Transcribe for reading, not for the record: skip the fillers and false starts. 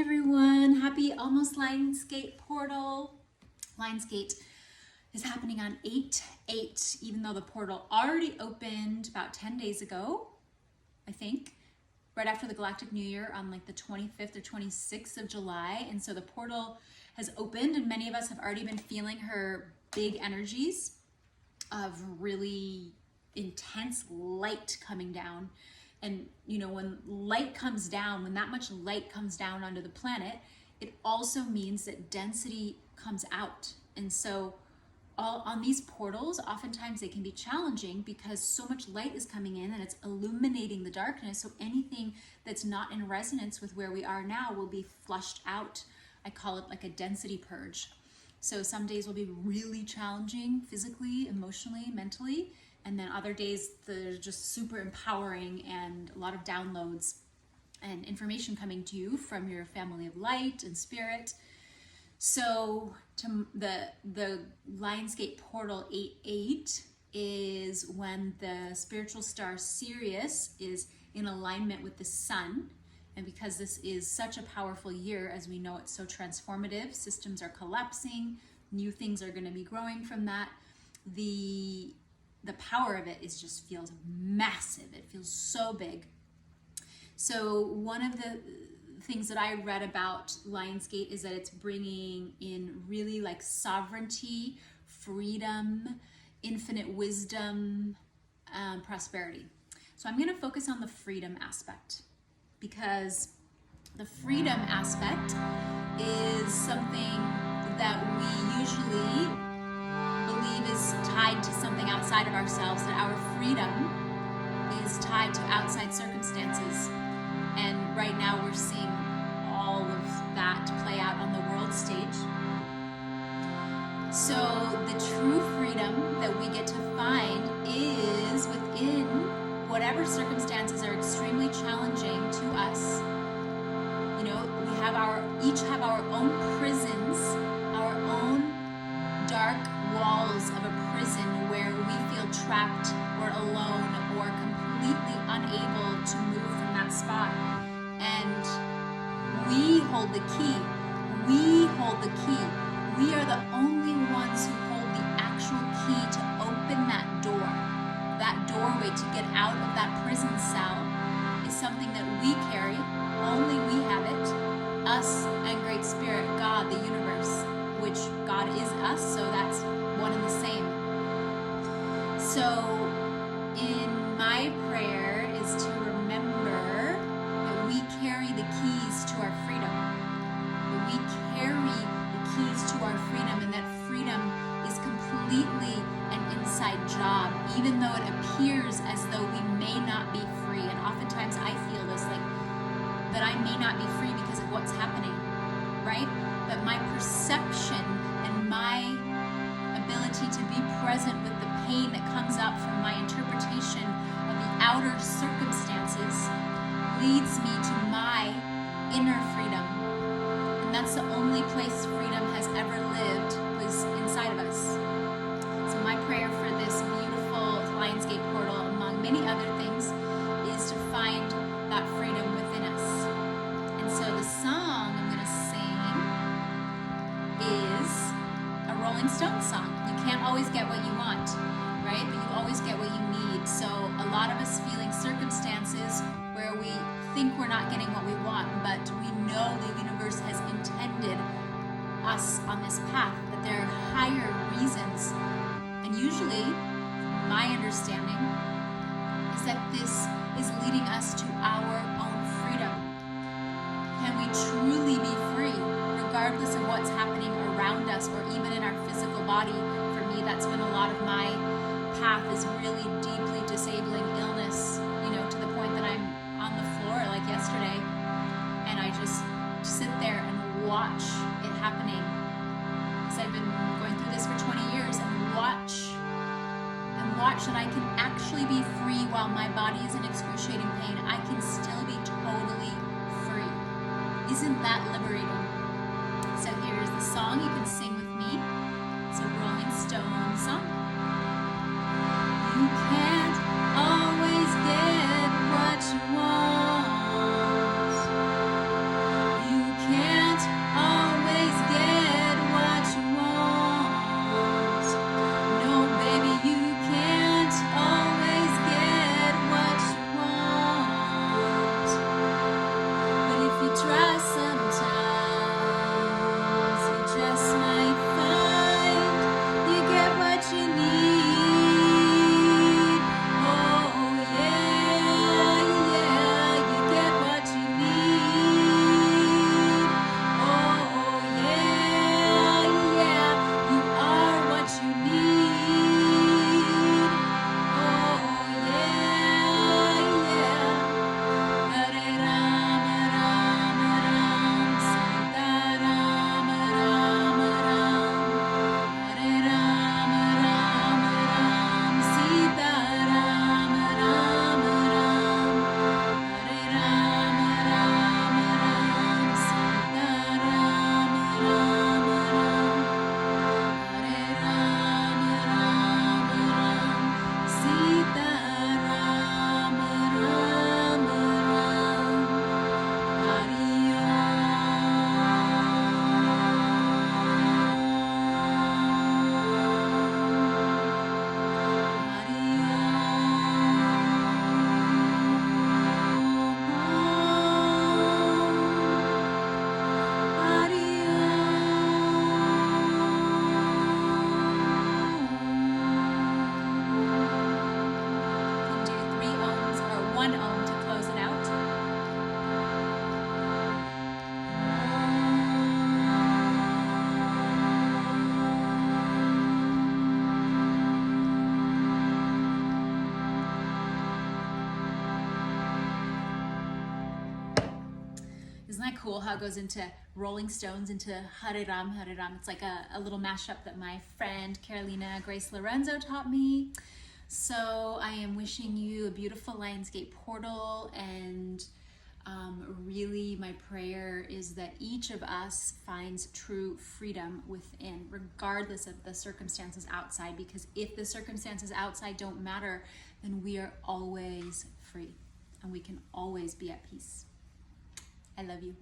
everyone. Happy almost Lionsgate portal. Lionsgate is happening on 8/8, even though the portal already opened about 10 days ago, I think, right after the Galactic New Year on like the 25th or 26th of July. And so the portal has opened and many of us have already been feeling her big energies of really intense light coming down. And you know, when light comes down, when that much light comes down onto the planet, it also means that density comes out. And so on these portals, oftentimes they can be challenging because so much light is coming in and it's illuminating the darkness. So anything that's not in resonance with where we are now will be flushed out. I call it like a density purge. So some days will be really challenging physically, emotionally, mentally. And then other days they're just super empowering and a lot of downloads and information coming to you from your family of light and spirit. So to the Lionsgate portal 8/8 is when the spiritual star Sirius is in alignment with the sun. And because this is such a powerful year, as we know, it's so transformative, systems are collapsing, new things are going to be growing from that. The power of it just feels massive. It feels so big. So one of the things that I read about Lionsgate is that it's bringing in really like sovereignty, freedom, infinite wisdom, prosperity. So I'm going to focus on the freedom aspect because the freedom aspect is something that we usually believe is tied to something outside of ourselves, that our freedom is tied to outside circumstances. And right now we're seeing all of that play out on the world stage. So the true freedom that we get to find is within whatever circumstances are extremely challenging to us. You know, we each have our own prisons, our own dark walls of a prison where we feel trapped or alone or completely unable to move from that spot. And we hold the key. We hold the key. We are the only ones who hold the actual key to open that door. That doorway to get out of that prison cell is something that we carry. Only we have it. Us and Great Spirit, God, the universe, which God is us, so that's one and the same. So in my prayer is to remember that we carry the keys to our freedom. That we carry the keys to our freedom, and that freedom is completely an inside job, even though it appears as though we may not be free. And oftentimes I feel this, like that I may not be free because of what's happening, right? But my perception and my ability to be present with the pain that comes up from my interpretation of the outer circumstances leads me to my inner freedom. And that's the only place freedom has ever lived, was inside of us. So my prayer for this beautiful Lionsgate portal, among many other things, is to find that freedom within us. And so the song I'm going to sing is a Rolling Stones song. You can't always get what you want, right? But you always get what you need. So a lot of us feeling circumstances where we think we're not getting what we want, but we know the universe has intended us on this path, that there are higher reasons. And usually, my understanding is that this is leading us to our own freedom. Can we truly be free, regardless of what's happening around us or even in our physical body? For me, that's been a lot of my path, is really deeply disabling illness, you know, to the point that I'm on the floor like yesterday and I just sit there and watch it happening. Because I've been going through this for 20 years and watch that I can actually be free while my body is in excruciating pain. I can still be totally free. Isn't that liberating? So here's the song. You can sing with me. It's a Rolling Stones song. You can't always get what you want. You can't cool how it goes into Rolling Stones into Hare Ram, Hare Ram. It's like a little mashup that my friend Carolina Grace Lorenzo taught me. So I am wishing you a beautiful Lionsgate portal, and really my prayer is that each of us finds true freedom within, regardless of the circumstances outside, because if the circumstances outside don't matter, then we are always free and we can always be at peace. I love you.